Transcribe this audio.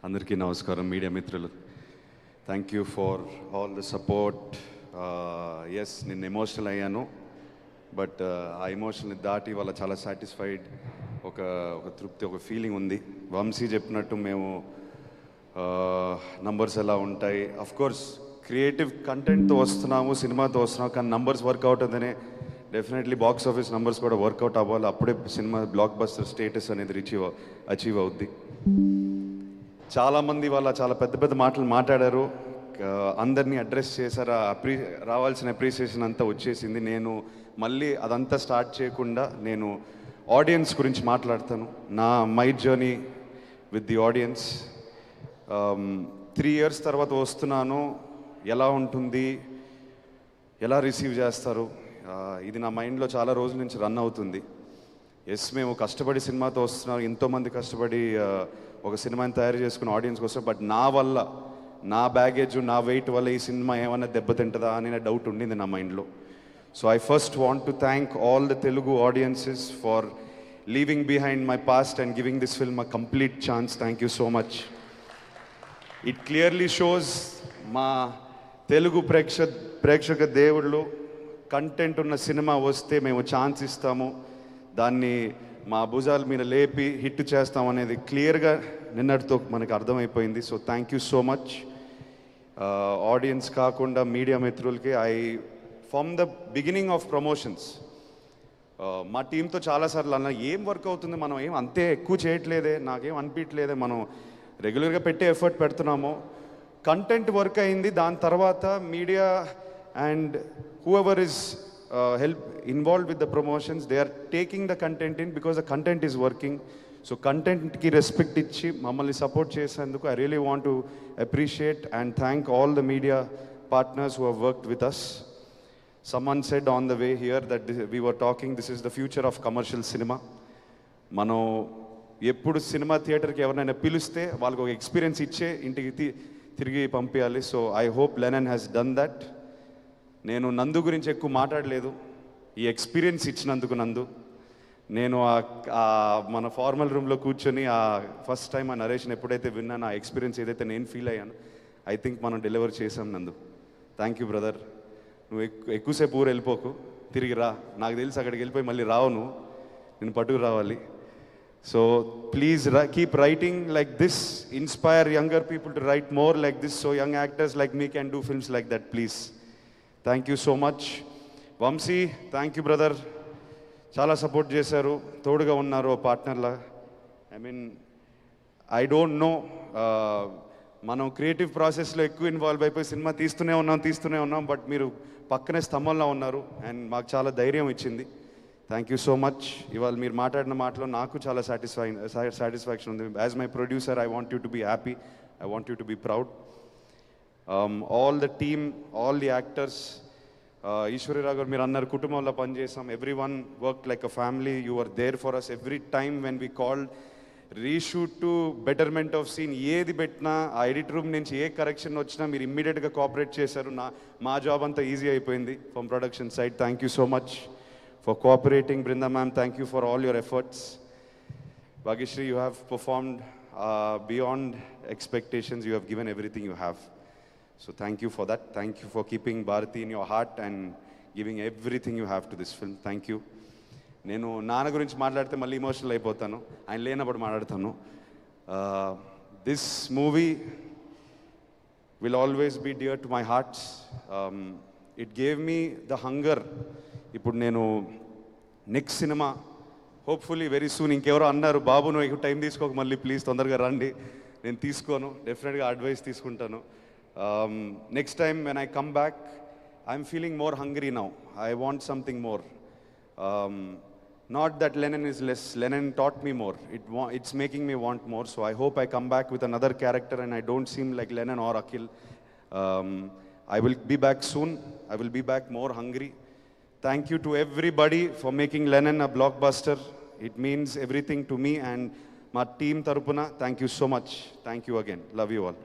అందరికీ నమస్కారం మీడియా మిత్రులు. Thank you for all the support. Yes, నేను ఎమోషనల్ అయ్యాను, బట్ ఆ ఎమోషన్ని దాటి వాళ్ళ చాలా సాటిస్ఫైడ్, ఒక తృప్తి, ఒక ఫీలింగ్ ఉంది. వంశీ చెప్పినట్టు మేము నంబర్స్ ఎలా ఉంటాయి, కోర్స్ క్రియేటివ్ కంటెంట్తో వస్తున్నాము, సినిమాతో వస్తున్నాము, కానీ నంబర్స్ వర్కౌట్ అవుతనే డెఫినెట్లీ బాక్స్ ఆఫీస్ నంబర్స్ కూడా వర్కౌట్ అవ్వాలి. అప్పుడే సినిమా బ్లాక్ బస్టర్ స్టేటస్ అనేది అచీవ్ అవుద్ది. చాలామంది వాళ్ళ చాలా పెద్ద పెద్ద మాటలు మాట్లాడారు, అందరినీ అడ్రస్ చేశారు. రావాల్సిన అప్రిసియేషన్ అంతా వచ్చేసింది. నేను మళ్ళీ అదంతా స్టార్ట్ చేయకుండా నేను ఆడియన్స్ గురించి మాట్లాడతాను. My journey with the audience. 3 years తర్వాత వస్తున్నాను, ఎలా ఉంటుంది, ఎలా రిసీవ్ చేస్తారు, ఇది నా మైండ్లో చాలా రోజుల నుంచి రన్ అవుతుంది. ఎస్, మేము కష్టపడి సినిమాతో వస్తున్నాం, ఎంతోమంది కష్టపడి ఒక సినిమాని తయారు చేసుకుని ఆడియన్స్కి వస్తాం. బట్ నా వల్ల, నా బ్యాగేజ్, నా వెయిట్ వల్ల ఈ సినిమా ఏమైనా దెబ్బతింటుందా అనే డౌట్ ఉండింది నా మైండ్లో. So I first want to thank all the Telugu audiences for leaving behind my past and giving this film a complete chance. Thank you so much. It clearly shows మా తెలుగు ప్రేక్షక దేవుళ్ళు, కంటెంట్ ఉన్న cinema వస్తే మేము chance ఇస్తాము, దాన్ని మా భుజాల మీద లేపి హిట్ చేస్తాం అనేది క్లియర్గా నిన్నటితో మనకు అర్థమైపోయింది. So thank you so much. Audience కాకుండా మీడియా మిత్రులకి from the beginning of promotions మా టీంతో చాలాసార్లు అన్న, ఏం వర్క్ అవుతుంది, మనం ఏం అంతే ఎక్కువ చేయట్లేదే, నాకేం అనిపించలేదే, మనం రెగ్యులర్గా పెట్టే ఎఫర్ట్ పెడుతున్నాము, కంటెంట్ వర్క్ అయింది. దాని తర్వాత media and whoever is involved with the promotions, they are taking the content in because the content is working. So content ki respect ichi mammalni support chesanduku I really want to appreciate and thank all the media partners who have worked with us. Someone said on the way here that we were talking, this is the future of commercial cinema. మనం ఎప్పుడు cinema థియేటర్కి ఎవరైనా పిలిస్తే వాళ్ళకి ఒక experience ఇచ్చే ఇంటికి తిరిగి పంపించాలి. So I hope Lennon has done that. నేను నందు గురించి ఎక్కువ మాట్లాడలేదు, ఈ ఎక్స్పీరియన్స్ ఇచ్చినందుకు నందు. నేను మన ఫార్మల్ రూమ్లో కూర్చొని ఫస్ట్ టైం ఆ నరేషన్ ఎప్పుడైతే విన్నాను, ఆ ఎక్స్పీరియన్స్ ఏదైతే నేను ఫీల్ అయ్యాను, ఐ థింక్ మనం డెలివర్ చేసాం నందు. Thank you brother. నువ్వు ఎక్కువసేపు ఊరు వెళ్ళిపోకు, తిరిగి రా. నాకు తెలిసి అక్కడికి వెళ్ళిపోయి మళ్ళీ రావు, నేను పట్టుకు రావాలి. So please keep writing like this, inspire younger people to write more like this, so young actors like me can do films like that. Please, thank you so much. Vamshi, thank you brother. చాలా support చేశారు, తోడుగా ఉన్నారు పార్ట్నర్లా. I don't know, మనం creative ప్రాసెస్లో ఎక్కువ involve అయిపోయి cinema తీస్తూనే ఉన్నాం, బట్ మీరు పక్కనే స్తంభంలో ఉన్నారు అండ్ మాకు చాలా ధైర్యం ఇచ్చింది. Thank you so much. ఇవాళ మీరు మాట్లాడిన మాటలో నాకు చాలా సాటిస్ఫాక్షన్ ఉంది. As my producer, I want you to be happy, I want you to be proud. All the team, all the actors, Eshwari Rao గారు మీరు అన్నారు కుటుంబంలో పనిచేసాం, every one work like a family. You are there for us every time when we called, reshoot to betterment of scene, ఏది పెట్టినా ఆ edit room నుంచి ఏ correction వచ్చినా మీరు ఇమ్మీడియట్గా కోఆపరేట్ చేశారు. మా జాబ్ అంతా ఈజీ అయిపోయింది from production side. Thank you so much for cooperating. Brinda ma'am, thank you for all your efforts. Bhagyashree, you have performed beyond expectations, you have given everything you have. So thank you for that. Thank you for keeping Bharati in your heart and giving everything you have to this film. Thank you. నేను నాన్న గురించి మాట్లాడితే మళ్ళీ emotional అయిపోతాను, ఆయన లేనప్పుడు మాట్లాడతాను. This movie will always be dear to my hearts. It gave me the hunger. ఇప్పుడు నేను నెక్స్ట్ సినిమా హోప్ఫుల్లీ వెరీ సూన్, ఇంకెవరో అన్నారు బాబు నువ్వు ఎక్కువ టైం తీసుకోక మళ్ళీ ప్లీజ్ తొందరగా రండి. నేను తీసుకోను, డెఫినెట్గా అడ్వైస్ తీసుకుంటాను. Next time when I come back, I'm feeling more hungry now. I want something more. Not that Lennon is less. Lennon taught me more. It's making me want more. So I hope I come back with another character and I don't seem like Lennon or Akhil. I will be back soon. I will be back more hungry. Thank you to everybody for making Lennon a blockbuster. It means everything to me and my team Tarupuna. Thank you so much. Thank you again. Love you all.